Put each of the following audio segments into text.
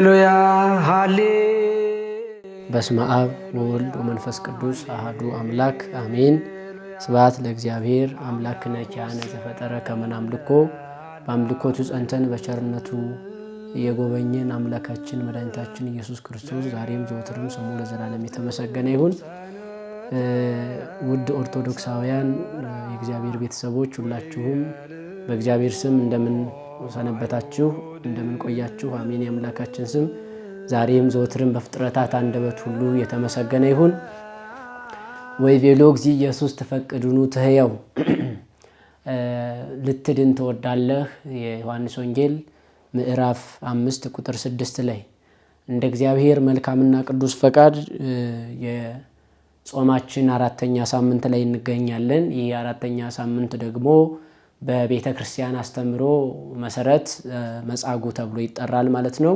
ሃሌሉያ ሃሌ በስመ አብ ወወልድ ወመንፈስ ቅዱስ አሐዱ አምላክ አሜን። ስብሐት ለእግዚአብሔር አምላክነ ኪያነ ዘፈጠረ ከመ ናምልኮ በአምልኮቱ ጸንተን በቸርነቱ የጎበኘን አምላካችን መድኃኒታችን ኢየሱስ ክርስቶስ ዛሬም ዘወትርም ስሙ ለዘላለም የተመሰገነ ይሁን። ውድ ኦርቶዶክሳውያን የእግዚአብሔር ቤተሰቦች ሁላችሁም በእግዚአብሔር ስም እንደምን ሰነበታችሁ? እንደምን ቆያችሁ? አሜን። የአምላካችን ስም ዛሬም ዘወትርም በፍጥረታት አንደበት ሁሉ የተመሰገነ ይሁን። ወይቤሎ እግዚእ ኢየሱስ ተፈቅዱኑ ትሕየው ልትድን ትወዳለህ? የዮሐንስ ወንጌል ምዕራፍ 5 ቁጥር 6 ላይ እንደ እግዚአብሔር መልካምና ቅዱስ ፈቃድ የጾማችን አራተኛ ሳምንት ላይ እንገኛለን። ይህ አራተኛ ሳምንት ደግሞ በቤተ ክርስቲያን አስተምሮ መሰረት መጻጉዕ ተብሎ ይጠራል ማለት ነው።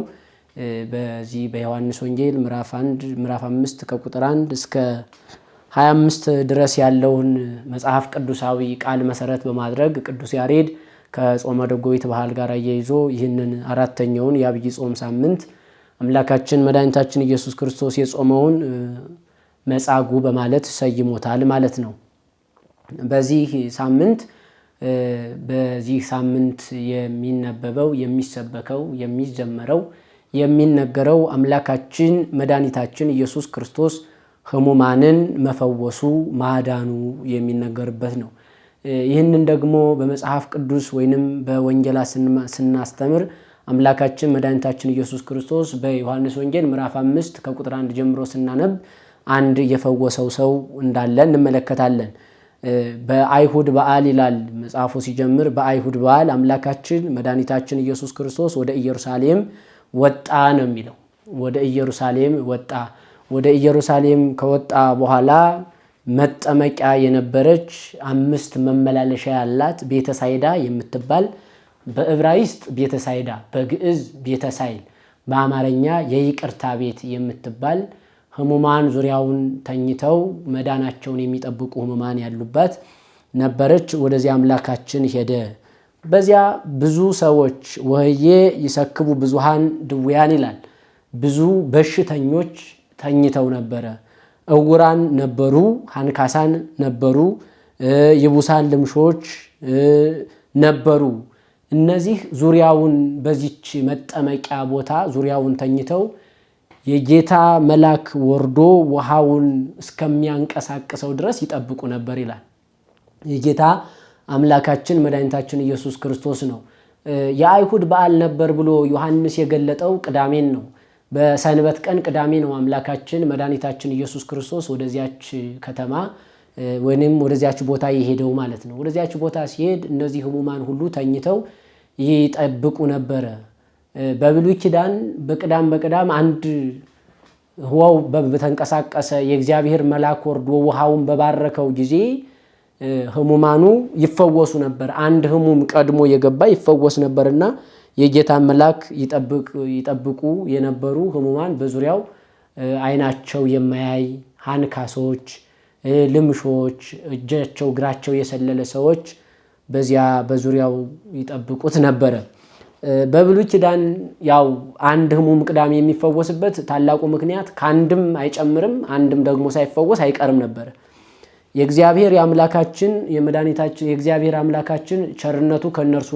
በዚህ በዮሐንስ ወንጌል ምዕራፍ 5 ከቁጥር 1 እስከ 25 ድረስ ያለውን መጽሐፍ ቅዱሳዊ ቃል መሰረት በማድረግ ቅዱስ ያሬድ ከጾመ ደጎይት ባህል ጋር አያይዞ ይህንን አራተኛውን የአብይ ጾም ሳምንት አምላካችን መድኃኒታችን ኢየሱስ ክርስቶስ የጾመውን መጻጉዕ በማለት ሰይሞታል ማለት ነው። በዚህ ሳምንት የሚነበበው የሚሰበከው የሚዘመረው የሚነገረው አምላካችን መድኃኒታችን ኢየሱስ ክርስቶስ ሕሙማንን መፈወሱ ማዳኑ የሚነገርበት ነው። ይህንን ደግሞ በመጽሐፍ ቅዱስ ወይንም በወንጌላት ስናስተምር አምላካችን መድኃኒታችን ኢየሱስ ክርስቶስ በዮሐንስ ወንጌል ምዕራፍ 5 ከቁጥር 1 ጀምሮ ስናነብ አንድ የፈወሰው ሰው እንዳለ እንመለከታለን። በአይሁድ በዓል ይላል መጽሐፉ ሲጀምር፣ በአይሁድ በዓል አምላካችን መድኃኒታችን ኢየሱስ ክርስቶስ ወደ ኢየሩሳሌም ወጣ ነው የሚለው። ወደ ኢየሩሳሌም ወጣ። ወደ ኢየሩሳሌም ከወጣ በኋላ መጠመቂያ የነበረች 5 መመላለሻ ያላት ቤተሳይዳ የምትባል፣ በዕብራይስጥ ቤተሳይዳ፣ በግዕዝ ቤተሳይል፣ በአማርኛ የይቅርታ ቤት የምትባል ሕሙማን ዙሪያውን ተኝተው መዳናቸውን የሚጠብቁ ሕሙማን ያሉባት ነበረች። ወደዚያ አምላካችን ሄደ። በዚያ ብዙ ሰዎች ወህዬ ይሰክቡ ብዙሃን ድውያን ይላል። ብዙ በሽተኞች ተኝተው ነበረ። እውራን ነበሩ፣ አንካሳን ነበሩ፣ የቡሳን ልምሾች ነበሩ። እነዚህ ዙሪያውን በዚች መጠመቂያ ቦታ ዙሪያውን ተኝተው የጌታ መልአክ ወርዶ ውሃውን እስከሚያንቀሳቅሰው ድረስ ይጠብቁ ነበር ይላል። የጌታ አምላካችን መድኃኒታችን ኢየሱስ ክርስቶስ ነው። የአይሁድ በዓል ነበር ብሎ ዮሐንስ የገለጠው ቅዳሜን ነው። በሰንበት ቀን ቅዳሜ ነው አምላካችን መድኃኒታችን ኢየሱስ ክርስቶስ ወደዚያች ከተማ ወይንም ወደዚያች ቦታ የሄደው ማለት ነው። ወደዚያች ቦታ ሲሄድ እነዚህ ሕሙማን ሁሉ ተኝተው ይጠብቁ ነበረ። በብሉይ ኪዳን በቅዳም አንድ ውሃው በተንቀሳቀሰ የእግዚአብሔር መልአክ ወርዶ ውሃውን በባረከው ጊዜ ሕሙማኑ ይፈወሱ ነበር። አንድ ሕሙም ቀድሞ የገባ ይፈወስ ነበርና የጌታ መልአክ ይጠብቁ የነበሩ ሕሙማን በዙሪያው አይናቸው የማያይ አንካሶች፣ ልምሾች፣ እጃቸው እግራቸው የሰለለ ሰዎች በዚያ በዙሪያው ይጠብቁት ነበረ። በብሉይ ኪዳን ያው አንድ ሕሙም ቅዳሜ የሚፈወስበት ታላቁ ምክንያት ከአንድም አይጨምርም፣ አንድም ደግሞ ሳይፈወስ አይቀርም ነበር። የእግዚአብሔር የአምላካችን የመድኃኒታችን የእግዚአብሔር አምላካችን ቸርነቱ ከነርሱ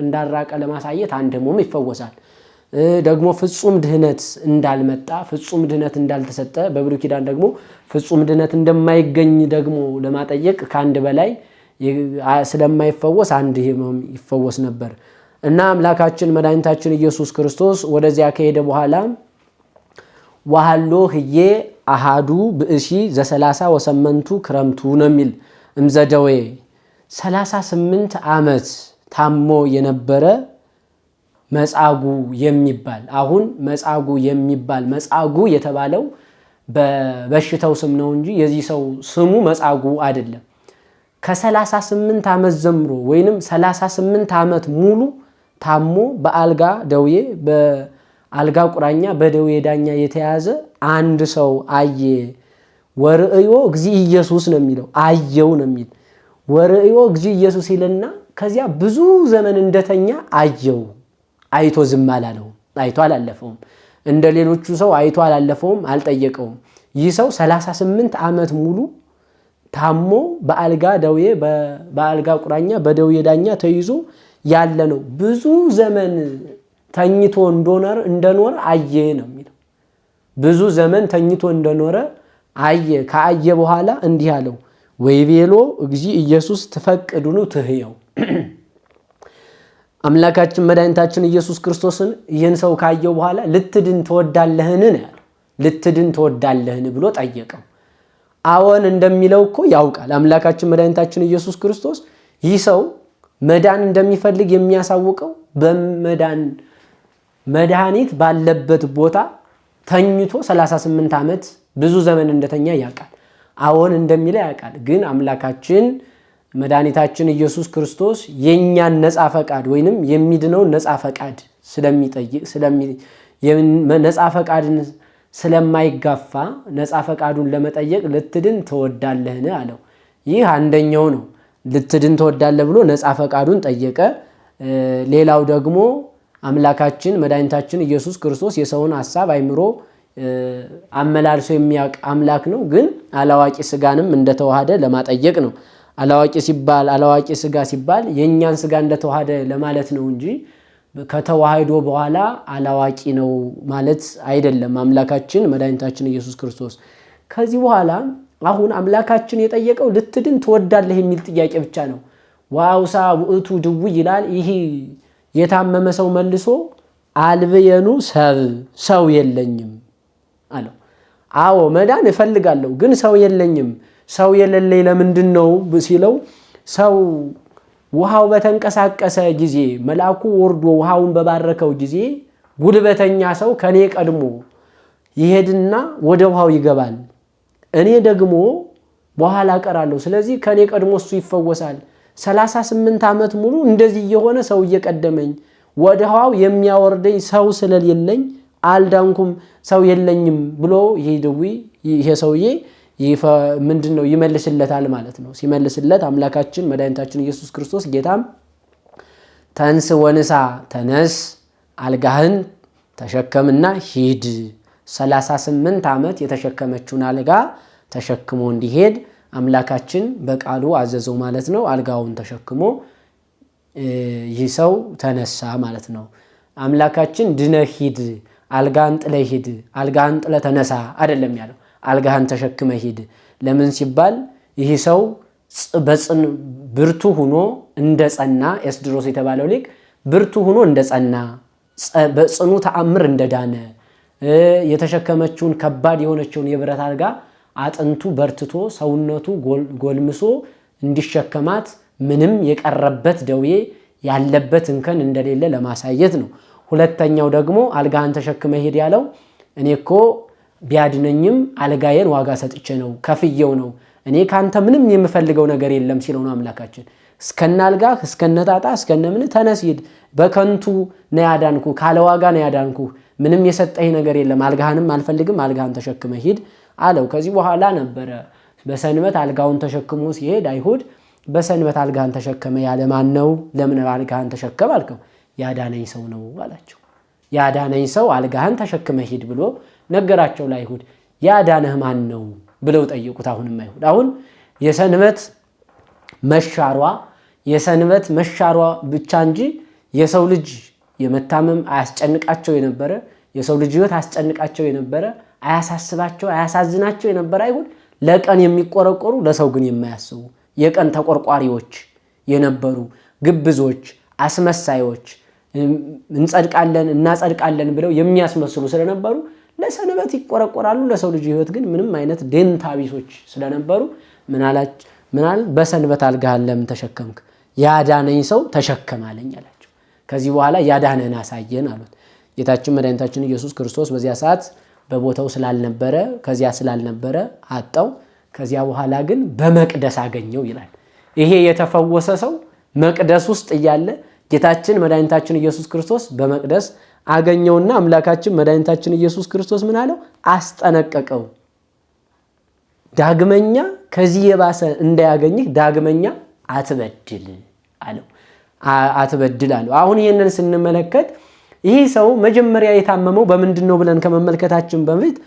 እንዳራቀ ለማሳየት አንድ ሕሙም ይፈወሳል። ደግሞ ፍጹም ድህነት እንዳልመጣ፣ ፍጹም ድህነት እንዳልተሰጠ፣ በብሉይ ኪዳን ደግሞ ፍጹም ድህነት እንደማይገኝ ደግሞ ለማጠየቅ ከአንድ በላይ ስለማይፈወስ አንድ ሕሙም ይፈወስ ነበር እና አምላካችን መድኃኒታችን ኢየሱስ ክርስቶስ ወደዚያ ከሄደ በኋላ ዋሃሎ ህዬ አሃዱ ብእሲ ዘ38 ክረምቱ ነው የሚል እምዘደዌ 38 ዓመት ታሞ የነበረ መጻጉዕ የሚባል፣ አሁን መጻጉዕ የተባለው በበሽታው ስም ነው እንጂ የዚህ ሰው ስሙ መጻጉዕ አይደለም። ከ38 ዓመት ጀምሮ ወይንም 38 ዓመት ሙሉ ታሞ በአልጋ ደዌ በአልጋ ቁራኛ በደዌ ዳኛ የተያዘ አንድ ሰው አየ። ወርእዮ እግዚእ ኢየሱስ ነው የሚለው፣ አየው ነው የሚል። ወርእዮ እግዚእ ኢየሱስ ይልና ከዚያ ብዙ ዘመን እንደተኛ አየው። አይቶ ዝም አላለው። አይቶ አላለፈውም። እንደ ሌሎቹ ሰው አይቶ አላለፈውም፣ አልጠየቀውም። ይህ ሰው 38 ዓመት ሙሉ ታሞ በአልጋ ደዌ በአልጋ ቁራኛ በደዌ ዳኛ ተይዞ ያለ ነው። ብዙ ዘመን ተኝቶ እንደኖረ አየ ነው የሚለው። ብዙ ዘመን ተኝቶ እንደኖረ አየ። ከአየ በኋላ እንዲህ አለው፣ ወይቤሎ እግዚእ ኢየሱስ ትፈቅዱኑ ትህየው። አምላካችን መድኃኒታችን ኢየሱስ ክርስቶስን ይህን ሰው ካየው በኋላ ልትድን ትወዳለህን ነው ያለው። ልትድን ትወዳለህን ብሎ ጠየቀው። አዎን እንደሚለው እኮ ያውቃል አምላካችን መድኃኒታችን ኢየሱስ ክርስቶስ። ይህ ሰው መዳን እንደሚፈልግ የሚያሳውቀው መድኃኒት ባለበት ቦታ ተኝቶ 38 ዓመት ብዙ ዘመን እንደተኛ ያውቃል። አዎን እንደሚለው ያውቃል። ግን አምላካችን መድኃኒታችን ኢየሱስ ክርስቶስ የኛን ነፃ ፈቃድ ወይንም የሚድነውን ነፃ ፈቃድ ስለሚጠይቅ ነፃ ፈቃድን ስለማይጋፋ ነፃ ፈቃዱን ለመጠየቅ ልትድን ትወዳለህን አለው። ይህ አንደኛው ነው። ልትድን ትወዳለህ ብሎ ነፃ ፈቃዱን ጠየቀ። ሌላው ደግሞ አምላካችን መድኃኒታችን ኢየሱስ ክርስቶስ የሰውን ሐሳብ አይምሮ አመላልሶ የሚያውቅ አምላክ ነው። ግን አላዋቂ ስጋንም እንደተዋሃደ ለማጠየቅ ነው። አላዋቂ ስጋ ሲባል የኛን ስጋ እንደተዋሃደ ለማለት ነው እንጂ ከተዋህዶ በኋላ አላዋቂ ነው ማለት አይደለም አምላካችን መድኃኒታችን ኢየሱስ ክርስቶስ። ከዚህ በኋላ አሁን አምላካችን የጠየቀው ልትድን ትወዳለህ የሚል ጥያቄ ብቻ ነው። ወአውሳ ውእቱ ድውይ ይላል። ይህ የታመመ ሰው መልሶ አልብየኑ ሰው የለኝም አለው። አዎ መዳን እፈልጋለሁ፣ ግን ሰው የለኝም። ሰው የሌለኝ ለምንድን ነው ሲለው፣ ሰው ውሃው በተንቀሳቀሰ ጊዜ መልአኩ ወርዶ ውሃውን በባረከው ጊዜ ጉልበተኛ ሰው ከኔ ቀድሞ ይሄድና ወደ ውሃው ይገባል፣ እኔ ደግሞ በኋላ ቀራለሁ። ስለዚህ ከኔ ቀድሞ እሱ ይፈወሳል። 38 ዓመት ሙሉ እንደዚህ የሆነ ሰው እየቀደመኝ ወደ ውሃው የሚያወርደኝ ሰው ስለሌለኝ አልዳንኩም፣ ሰው የለኝም ብሎ ይሄ ሰውዬ ምንድነው ይመልስለታል ማለት ነው። ሲመልስለት አምላካችን መድኃኒታችን ኢየሱስ ክርስቶስ ጌታም ተንስ ወንሳ፣ ተነስ አልጋህን ተሸከምና ሂድ። 38 ዓመት የተሸከመችውን አልጋ ተሸክሞ እንዲሄድ አምላካችን በቃሉ አዘዘው ማለት ነው። አልጋውን ተሸክሞ ይህ ሰው ተነሳ ማለት ነው። አምላካችን ድነህ ሂድ፣ አልጋህን ጥለህ ሂድ፣ አልጋህን ጥለህ ተነሳ አይደለም ያለው። አልጋህን ተሸክመ ሂድ። ለምን ሲባል ይህ ሰው ብርቱ ሆኖ እንደጸና፣ ኤስድሮስ የተባለው ሊቅ ብርቱ ሆኖ እንደጸና፣ በጽኑ ተአምር እንደዳነ፣ የተሸከመችውን ከባድ የሆነችውን የብረት አልጋ አጥንቱ በርትቶ ሰውነቱ ጎልምሶ እንዲሸከማት ምንም የቀረበት ደዌ ያለበት እንከን እንደሌለ ለማሳየት ነው። ሁለተኛው ደግሞ አልጋህን ተሸክመ ሂድ ያለው እኔ እኮ ቢያድነኝም አልጋዬን ዋጋ ሰጥቼ ነው፣ ከፍየው ነው፣ እኔ ካንተ ምንም የምፈልገው ነገር የለም ሲለው ነው አምላካችን። እስከነ አልጋህ እስከነ ጣጣ እስከነ ምን ተነስ ሂድ፣ በከንቱ ነው ያዳንኩ፣ ካለ ዋጋ ነው ያዳንኩ፣ ምንም የሰጠኝ ነገር የለም፣ አልጋህንም አልፈልግም፣ አልጋህን ተሸክመ ሂድ አለው። ከዚህ በኋላ ነበረ በሰንበት አልጋውን ተሸክሞ ሲሄድ አይሁድ በሰንበት አልጋህን ተሸከመ ያለ ማን ነው? ለምን አልጋህን ተሸከም አልከው? ያዳነኝ ሰው ነው አላቸው። ያዳነኝ ሰው አልጋህን ተሸክመ ሂድ ብሎ ነገራቸው ለአይሁድ። ያዳነህ ማን ነው ብለው ጠየቁት። አሁንም አይሁድ አሁን የሰንበት መሻሯ ብቻ እንጂ የሰው ልጅ የመታመም አያስጨንቃቸው የነበረ፣ የሰው ልጅ ህይወት አያስጨንቃቸው የነበረ፣ አያሳስባቸው አያሳዝናቸው የነበረ አይሁድ ለቀን የሚቆረቆሩ ለሰው ግን የማያስቡ የቀን ተቆርቋሪዎች የነበሩ ግብዞች፣ አስመሳዮች፣ እናጸድቃለን ብለው የሚያስመስሉ ስለነበሩ ለሰንበት ይቆረቆራሉ። ለሰው ልጅ ህይወት ግን ምንም አይነት ደንታ ቢሶች ስለነበሩ ምናል በሰንበት አልጋህን ለምን ተሸከምክ? ያዳነኝ ሰው ተሸከም አለኝ አላቸው። ከዚህ በኋላ ያዳነን አሳየን አሉት። ጌታችን መድኃኒታችን ኢየሱስ ክርስቶስ በዚያ ሰዓት በቦታው ስላልነበረ አጣው። ከዚያ በኋላ ግን በመቅደስ አገኘው ይላል። ይሄ የተፈወሰ ሰው መቅደስ ውስጥ እያለ ጌታችን መድኃኒታችን ኢየሱስ ክርስቶስ በመቅደስ አገኘውና አምላካችን መድኃኒታችን ኢየሱስ ክርስቶስ ምን አለው? አስጠነቀቀው። ዳግመኛ ከዚህ የባሰ እንዳያገኝህ ዳግመኛ አትበድል አለው። አትበድል አለው። አሁን ይሄንን ስንመለከት ይህ ሰው መጀመሪያ የታመመው በምንድነው ብለን ከመመልከታችን በፊት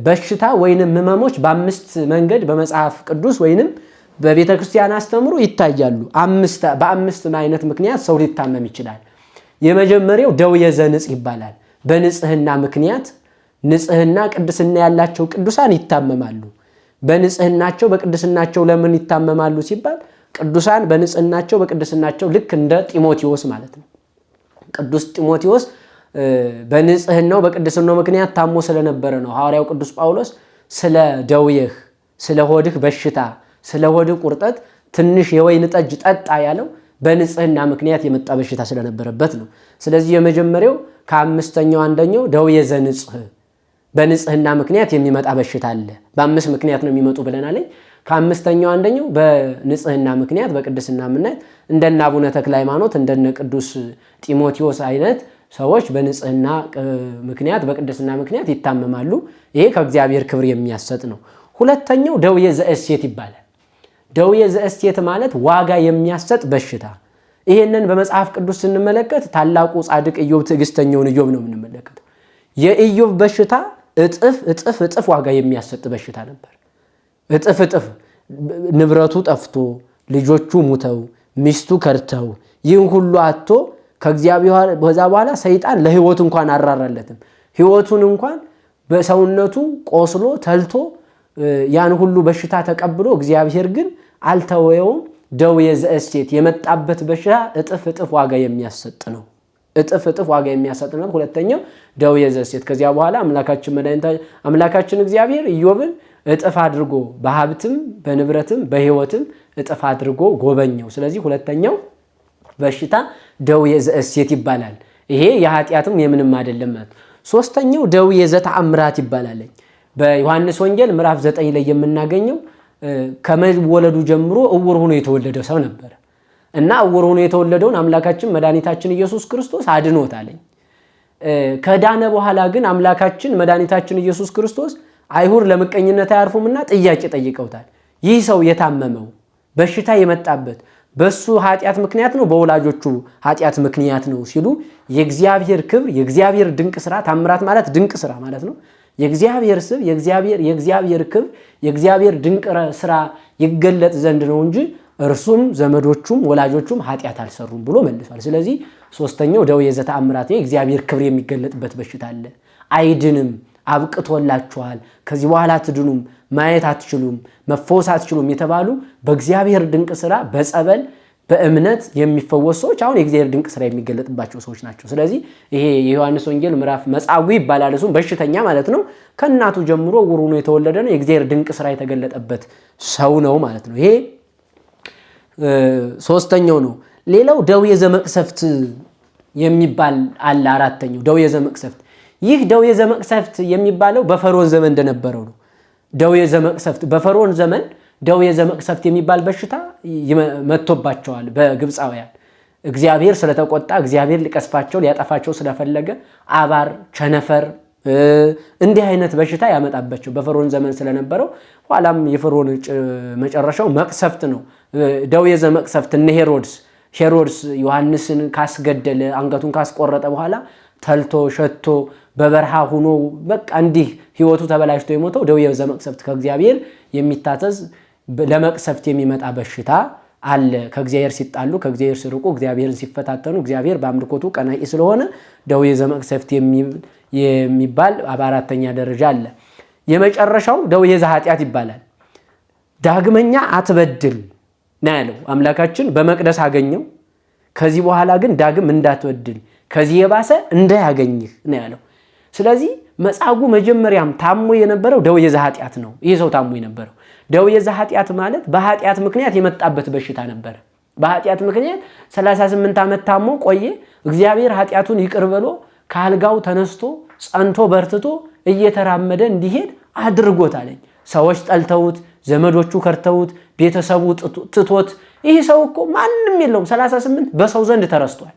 በሽታ ወይንም ህመሞች በአምስት መንገድ በመጽሐፍ ቅዱስ ወይንም በቤተ ክርስቲያን አስተምሮ ይታያሉ። በአምስት አይነት ምክንያት ሰው ሊታመም ይችላል። የመጀመሪያው ደዌ ዘንጽ ይባላል። በንጽህና ምክንያት ንጽህና ቅድስና ያላቸው ቅዱሳን ይታመማሉ። በንጽህናቸው በቅድስናቸው ለምን ይታመማሉ ሲባል ቅዱሳን በንጽህናቸው በቅድስናቸው ልክ እንደ ጢሞቴዎስ ማለት ነው። ቅዱስ ጢሞቴዎስ በንጽህናው በቅድስናው ምክንያት ታሞ ስለነበረ ነው ሐዋርያው ቅዱስ ጳውሎስ ስለ ደዌህ፣ ስለ ሆድህ በሽታ፣ ስለ ሆድህ ቁርጠት ትንሽ የወይን ጠጅ ጠጣ ያለው በንጽህና ምክንያት የመጣ በሽታ ስለነበረበት ነው። ስለዚህ የመጀመሪያው ከአምስተኛው አንደኛው ደዌ ዘንጽህ በንጽህና ምክንያት የሚመጣ በሽታ አለ። በአምስት ምክንያት ነው የሚመጡ ብለናል። ከአምስተኛው አንደኛው በንጽህና ምክንያት በቅድስና ምክንያት እንደነ አቡነ ተክለ ሃይማኖት እንደነ ቅዱስ ጢሞቴዎስ አይነት ሰዎች በንጽህና ምክንያት በቅድስና ምክንያት ይታመማሉ። ይሄ ከእግዚአብሔር ክብር የሚያሰጥ ነው። ሁለተኛው ደዌ ዘእሴት ይባላል። ደዌ ዘእሴት ማለት ዋጋ የሚያሰጥ በሽታ። ይሄንን በመጽሐፍ ቅዱስ ስንመለከት ታላቁ ጻድቅ ኢዮብ ትዕግስተኛውን ኢዮብ ነው የምንመለከተው። የኢዮብ በሽታ እጥፍ ዋጋ የሚያሰጥ በሽታ ነበር። እጥፍ ንብረቱ ጠፍቶ ልጆቹ ሙተው ሚስቱ ከርተው ይህን ሁሉ አጥቶ ከእግዚአብሔር በዛ በኋላ ሰይጣን ለህይወቱ እንኳን አራራለትም። ህይወቱን እንኳን በሰውነቱ ቆስሎ ተልቶ ያን ሁሉ በሽታ ተቀብሎ እግዚአብሔር ግን አልተወየውም። ደዌ ዘእሴት የመጣበት በሽታ እጥፍ ዋጋ የሚያሰጥ ነው። እጥፍ ዋጋ የሚያሰጥ ነው። ሁለተኛው ደዌ ዘእሴት። ከዚያ በኋላ አምላካችን እግዚአብሔር ኢዮብን እጥፍ አድርጎ በሀብትም በንብረትም በህይወትም እጥፍ አድርጎ ጎበኘው። ስለዚህ ሁለተኛው በሽታ ደዌ ዘእሴት ይባላል። ይሄ የኃጢአትም የምንም አይደለም ማለት። ሶስተኛው ደዌ ዘተአምራት ይባላል። በዮሐንስ ወንጌል ምዕራፍ 9 ላይ የምናገኘው ከመወለዱ ጀምሮ እውር ሆኖ የተወለደ ሰው ነበር እና እውር ሆኖ የተወለደውን አምላካችን መድኃኒታችን ኢየሱስ ክርስቶስ አድኖታል። ከዳነ በኋላ ግን አምላካችን መድኃኒታችን ኢየሱስ ክርስቶስ አይሁድ ለምቀኝነት አያርፉምና ጥያቄ ጠይቀውታል። ይህ ሰው የታመመው በሽታ የመጣበት በሱ ኃጢአት ምክንያት ነው በወላጆቹ ኃጢአት ምክንያት ነው ሲሉ የእግዚአብሔር ክብር የእግዚአብሔር ድንቅ ስራ ታምራት ማለት ድንቅ ስራ ማለት ነው። የእግዚአብሔር ስብ የእግዚአብሔር ክብር የእግዚአብሔር ድንቅ ስራ ይገለጥ ዘንድ ነው እንጂ እርሱም ዘመዶቹም ወላጆቹም ኃጢአት አልሰሩም ብሎ መልሷል። ስለዚህ ሶስተኛው ደዌ ዘተአምራት የእግዚአብሔር ክብር የሚገለጥበት በሽታ አለ። አይድንም፣ አብቅቶላችኋል፣ ከዚህ በኋላ አትድኑም፣ ማየት አትችሉም፣ መፈወስ አትችሉም የተባሉ በእግዚአብሔር ድንቅ ስራ በጸበል በእምነት የሚፈወሱ ሰዎች አሁን የእግዚአብሔር ድንቅ ስራ የሚገለጥባቸው ሰዎች ናቸው። ስለዚህ ይሄ የዮሐንስ ወንጌል ምዕራፍ መጻጉዕ ይባላል። እሱም በሽተኛ ማለት ነው። ከእናቱ ጀምሮ ዕውር ሆኖ የተወለደ ነው። የእግዚአብሔር ድንቅ ስራ የተገለጠበት ሰው ነው ማለት ነው። ይሄ ሶስተኛው ነው። ሌላው ደዌ ዘመቅሰፍት የሚባል አለ። አራተኛው ደዌ ዘመቅሰፍት። ይህ ደዌ ዘመቅሰፍት የሚባለው በፈርዖን ዘመን እንደነበረው ነው። ደዌ ዘመቅሰፍት በፈርዖን ዘመን ደዌ ዘመቅሰፍት የሚባል በሽታ መጥቶባቸዋል በግብፃውያን። እግዚአብሔር ስለተቆጣ እግዚአብሔር ሊቀስፋቸው ሊያጠፋቸው ስለፈለገ አባር፣ ቸነፈር እንዲህ አይነት በሽታ ያመጣባቸው በፈርዖን ዘመን ስለነበረው ኋላም የፈርዖን መጨረሻው መቅሰፍት ነው። ደዌ ዘመቅሰፍት እነ ሄሮድስ ዮሐንስን ካስገደለ አንገቱን ካስቆረጠ በኋላ ተልቶ ሸቶ በበረሃ ሆኖ በቃ እንዲህ ህይወቱ ተበላሽቶ የሞተው ደዌ ዘመቅሰፍት ከእግዚአብሔር የሚታዘዝ ለመቅሰፍት የሚመጣ በሽታ አለ። ከእግዚአብሔር ሲጣሉ ከእግዚአብሔር ሲርቁ እግዚአብሔርን ሲፈታተኑ እግዚአብሔር በአምልኮቱ ቀናኢ ስለሆነ ደዌ ዘመቅሰፍት የሚባል በአራተኛ ደረጃ አለ። የመጨረሻው ደዌ ዘኃጢአት ይባላል። ዳግመኛ አትበድል ነው ያለው አምላካችን። በመቅደስ አገኘው። ከዚህ በኋላ ግን ዳግም እንዳትበድል ከዚህ የባሰ እንዳያገኝህ ነው ያለው። ስለዚህ መጻጉዕ መጀመሪያም ታሞ የነበረው ደዌ ዘኃጢአት ነው። ይህ ሰው ታሞ የነበረው ደዌ ዘኃጢአት ማለት በኃጢአት ምክንያት የመጣበት በሽታ ነበር። በኃጢአት ምክንያት 38 ዓመት ታሞ ቆየ። እግዚአብሔር ኃጢአቱን ይቅር ብሎ ከአልጋው ተነስቶ ጸንቶ በርትቶ እየተራመደ እንዲሄድ አድርጎታል። ሰዎች ጠልተውት፣ ዘመዶቹ ከርተውት፣ ቤተሰቡ ትቶት፣ ይህ ሰው እኮ ማንም የለውም 38 በሰው ዘንድ ተረስቷል።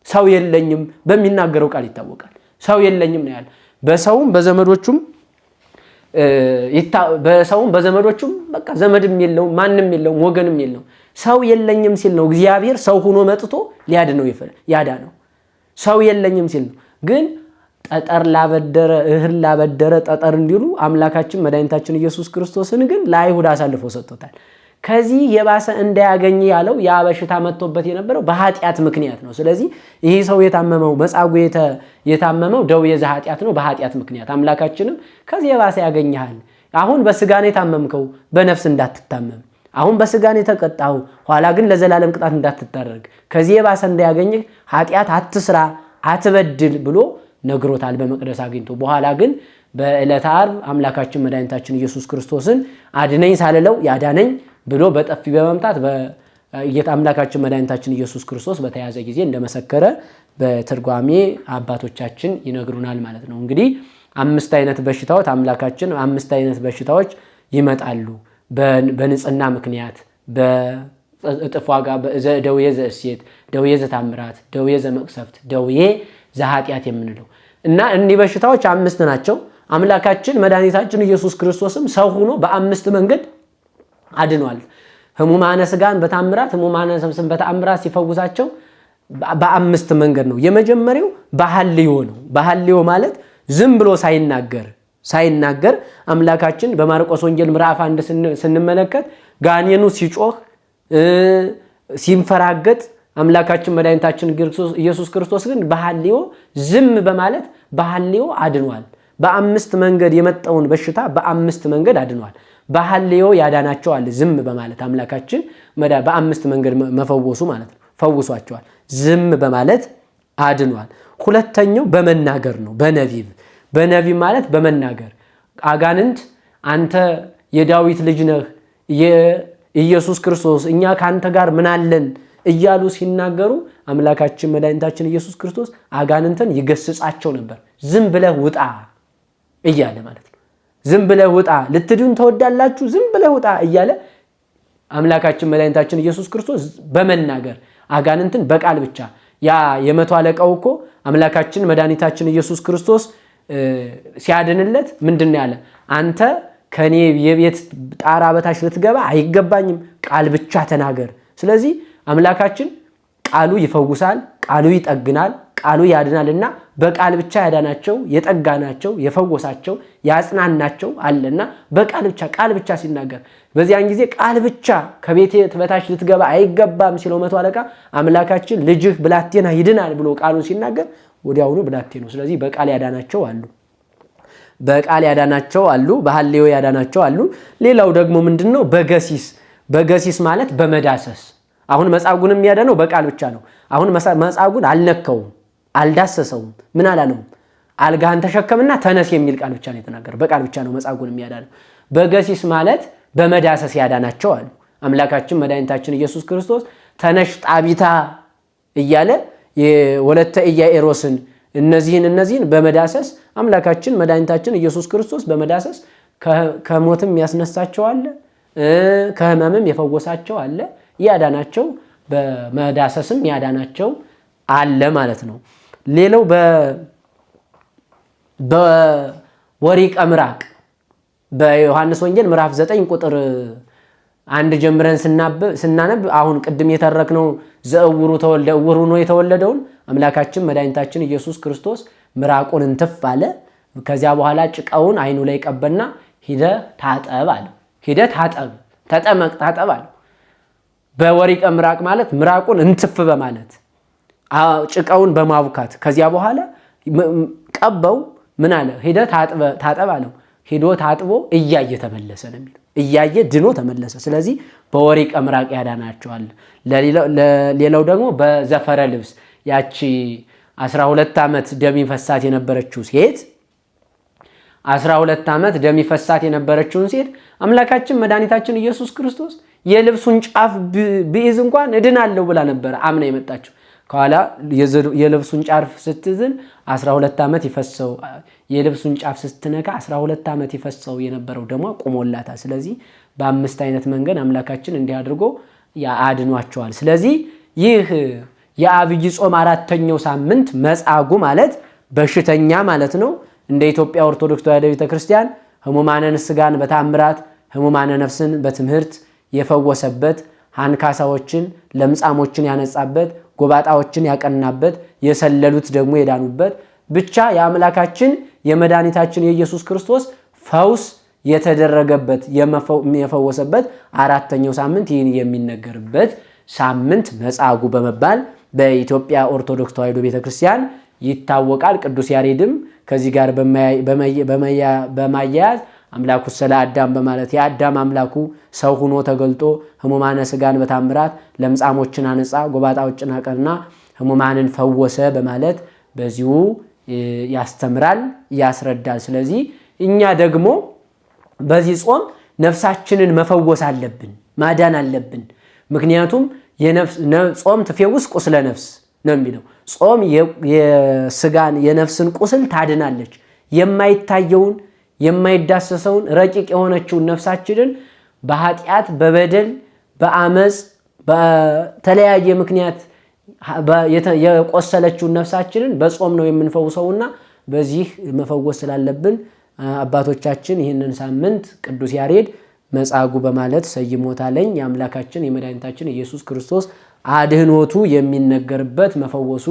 ሰው የለኝም በሚናገረው ቃል ይታወቃል። ሰው የለኝም ነው ያለ። በሰውም በዘመዶቹም በቃ ዘመድም የለውም ማንም የለውም ወገንም የለውም። ሰው የለኝም ሲል ነው እግዚአብሔር ሰው ሆኖ መጥቶ ሊያድነው ያዳነው። ሰው የለኝም ሲል ነው። ግን ጠጠር ላበደረ እህል ላበደረ ጠጠር እንዲሉ አምላካችን መድኃኒታችን ኢየሱስ ክርስቶስን ግን ለአይሁድ አሳልፎ ሰጥቶታል። ከዚህ የባሰ እንዳያገኝ ያለው ያ በሽታ መጥቶበት የነበረው በኃጢአት ምክንያት ነው። ስለዚህ ይሄ ሰው የታመመው መጻጉዕ የታመመው ደዌ ዘኃጢአት ነው፣ በኃጢአት ምክንያት። አምላካችንም ከዚህ የባሰ ያገኝሃል፣ አሁን በስጋ ነው የታመምከው፣ በነፍስ እንዳትታመም፣ አሁን በስጋ ነው የተቀጣው፣ ኋላ ግን ለዘላለም ቅጣት እንዳትዳረግ፣ ከዚህ የባሰ እንዳያገኝህ ኃጢአት አትስራ፣ አትበድል ብሎ ነግሮታል በመቅደስ አግኝቶ። በኋላ ግን በዕለተ ዓርብ አምላካችን መድኃኒታችን ኢየሱስ ክርስቶስን አድነኝ ሳልለው ያዳነኝ ብሎ በጠፊ በመምታት አምላካችን መድኃኒታችን ኢየሱስ ክርስቶስ በተያዘ ጊዜ እንደመሰከረ በትርጓሜ አባቶቻችን ይነግሩናል ማለት ነው። እንግዲህ 5 አይነት በሽታዎች አምላካችን 5 አይነት በሽታዎች ይመጣሉ። በንጽህና ምክንያት፣ በእጥፍ ዋጋ፣ ደዌ ዘእሴት፣ ደዌ ዘታምራት፣ ደዌ ዘመቅሰፍት፣ ደዌ ዘኃጢአት የምንለው እና እኒህ በሽታዎች 5 ናቸው። አምላካችን መድኃኒታችን ኢየሱስ ክርስቶስም ሰው ሆኖ በ5 መንገድ አድኗል። ህሙማነ ስጋን በታምራት ህሙማነ ነፍስን በታምራት ሲፈውሳቸው በ5 መንገድ ነው። የመጀመሪያው በሐልዮ ነው። በሐልዮ ማለት ዝም ብሎ ሳይናገር አምላካችን በማርቆስ ወንጌል ምዕራፍ 1 ስንመለከት ጋኔኑ ሲጮህ ሲንፈራገጥ አምላካችን መድኃኒታችን ኢየሱስ ክርስቶስ ግን በሐልዮ ዝም በማለት በሐልዮ አድኗል። በ5 መንገድ የመጣውን በሽታ በ5 መንገድ አድኗል። በሐልዮ ያዳናቸው አለ። ዝም በማለት አምላካችን በ5 መንገድ መፈወሱ ማለት ነው። ፈውሷቸዋል። ዝም በማለት አድኗል። ሁለተኛው በመናገር ነው። በነቢብ ማለት በመናገር አጋንንት አንተ የዳዊት ልጅ ነህ የኢየሱስ ክርስቶስ እኛ ካንተ ጋር ምን አለን እያሉ ሲናገሩ አምላካችን መድኃኒታችን ኢየሱስ ክርስቶስ አጋንንትን ይገስጻቸው ነበር። ዝም ብለህ ውጣ እያለ ማለት ነው። ዝም ብለህ ውጣ፣ ልትድኑ ተወዳላችሁ፣ ዝም ብለህ ውጣ እያለ አምላካችን መድኃኒታችን ኢየሱስ ክርስቶስ በመናገር አጋንንትን በቃል ብቻ ያ የመቶ አለቃው እኮ አምላካችን መድኃኒታችን ኢየሱስ ክርስቶስ ሲያድንለት ምንድነው ያለ? አንተ ከኔ የቤት ጣራ በታች ልትገባ አይገባኝም፣ ቃል ብቻ ተናገር። ስለዚህ አምላካችን ቃሉ ይፈውሳል፣ ቃሉ ይጠግናል፣ ቃሉ ያድናልና በቃል ብቻ ያዳናቸው የጠጋናቸው የፈወሳቸው ያጽናናቸው አለና በቃል ብቻ ቃል ብቻ ሲናገር በዚያን ጊዜ ቃል ብቻ ከቤቴ በታች ልትገባ አይገባም ሲለው መቶ አለቃ አምላካችን ልጅህ ብላቴና ይድናል ብሎ ቃሉን ሲናገር ወዲያውኑ ብላቴናው። ስለዚህ በቃል ያዳናቸው አሉ፣ በሐልዮ ያዳናቸው አሉ። ሌላው ደግሞ ምንድነው? በገሲስ ማለት በመዳሰስ አሁን መጻጉዕንም ያዳነው በቃል ብቻ ነው። አሁን መጻጉዕን አልነካውም፣ አልዳሰሰውም፣ ምን አላለውም። አልጋህን ተሸከምና ተነስ የሚል ቃል ብቻ ነው የተናገረው። በቃል ብቻ ነው መጻጉዕንም ያዳነው። በገሲስ ማለት በመዳሰስ ያዳናቸው አሉ። አምላካችን መድኃኒታችን ኢየሱስ ክርስቶስ ተነሽ ጣቢታ እያለ የወለተ ኢያኢሮስን እነዚህን በመዳሰስ አምላካችን መድኃኒታችን ኢየሱስ ክርስቶስ በመዳሰስ ከሞትም ያስነሳቸው አለ፣ ከህመምም የፈወሳቸው አለ፣ ያዳናቸው በመዳሰስም ያዳናቸው አለ ማለት ነው። ሌላው በወሪቀ ምራቅ በዮሐንስ ወንጌል ምዕራፍ 9 ቁጥር 1 ጀምረን ስናነብ አሁን ቅድም የተረክነው ዘእውሩ ተወልደ እውር ሆኖ የተወለደውን አምላካችን መድኃኒታችን ኢየሱስ ክርስቶስ ምራቁን እንትፍ አለ። ከዚያ በኋላ ጭቃውን አይኑ ላይ ቀበና ሂደህ ታጠብ አለ። ሂደህ ተጠመቅ ታጠብ አለ። በወሪቀ ምራቅ ማለት ምራቁን እንትፍ በማለት ጭቃውን በማቡካት ከዚያ በኋላ ቀበው ምን አለ? ሂደህ ታጠብ አለው። ሂዶ ታጥቦ እያየ ተመለሰ ነው የሚለው። እያየ ድኖ ተመለሰ። ስለዚህ በወሪቀ ምራቅ ያዳናቸዋል። ሌላው ደግሞ በዘፈረ ልብስ ያቺ 12 ዓመት ደም ይፈሳት የነበረችው ሴት 12 ዓመት ደም ይፈሳት የነበረችውን ሴት አምላካችን መድኃኒታችን ኢየሱስ ክርስቶስ የልብሱን ጫፍ ቢይዝ እንኳን እድናለሁ ብላ ነበር አምና የመጣችው። ከኋላ የልብሱን ጫፍ ስትዝን 12 ዓመት ይፈሰው የልብሱን ጫፍ ስትነካ 12 ዓመት ይፈሰው የነበረው ደሟ ቆሞላታል። ስለዚህ በ5 አይነት መንገድ አምላካችን እንዲያድርጎ ያድኗቸዋል። ስለዚህ ይህ የዐቢይ ጾም 4ኛው ሳምንት መጻጉዕ ማለት በሽተኛ ማለት ነው። እንደ ኢትዮጵያ ኦርቶዶክስ ተዋሕዶ ቤተክርስቲያን ሕሙማነ ስጋን በታምራት ሕሙማነ ነፍስን በትምህርት የፈወሰበት አንካሳዎችን ለምጻሞችን ያነጻበት፣ ጎባጣዎችን ያቀናበት፣ የሰለሉት ደግሞ የዳኑበት ብቻ የአምላካችን የመድኃኒታችን የኢየሱስ ክርስቶስ ፈውስ የተደረገበት የፈወሰበት አራተኛው ሳምንት ይህን የሚነገርበት ሳምንት መጻጉዕ በመባል በኢትዮጵያ ኦርቶዶክስ ተዋሕዶ ቤተክርስቲያን ይታወቃል። ቅዱስ ያሬድም ከዚህ ጋር በማያያዝ አምላኩ ስለ አዳም በማለት የአዳም አምላኩ ሰው ሆኖ ተገልጦ ሕሙማነ ሥጋን በታምራት ለምጻሞችን አነጻ፣ ጎባጣዎችን አቀና፣ ሕሙማንን ፈወሰ በማለት በዚሁ ያስተምራል፣ ያስረዳል። ስለዚህ እኛ ደግሞ በዚህ ጾም ነፍሳችንን መፈወስ አለብን፣ ማዳን አለብን። ምክንያቱም ጾም ትፌውስ ቁስለ ነፍስ ነው የሚለው። ጾም የስጋን የነፍስን ቁስል ታድናለች። የማይታየውን የማይዳሰሰውን ረቂቅ የሆነችውን ነፍሳችንን በኃጢአት በበደል በአመፅ በተለያየ ምክንያት የቆሰለችውን ነፍሳችንን በጾም ነው የምንፈውሰውና በዚህ መፈወስ ስላለብን አባቶቻችን ይህንን ሳምንት ቅዱስ ያሬድ መጻጉዕ በማለት ሰይሞታለኝ። የአምላካችን የመድኃኒታችን ኢየሱስ ክርስቶስ አድህኖቱ የሚነገርበት መፈወሱ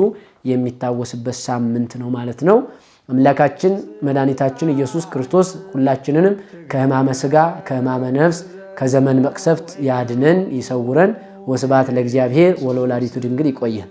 የሚታወስበት ሳምንት ነው ማለት ነው። አምላካችን መድኃኒታችን ኢየሱስ ክርስቶስ ሁላችንንም ከሕማመ ሥጋ ከሕማመ ነፍስ ከዘመን መቅሰፍት ያድነን ይሰውረን። ወስብሐት ለእግዚአብሔር ወለወላዲቱ ድንግል። ይቆየን።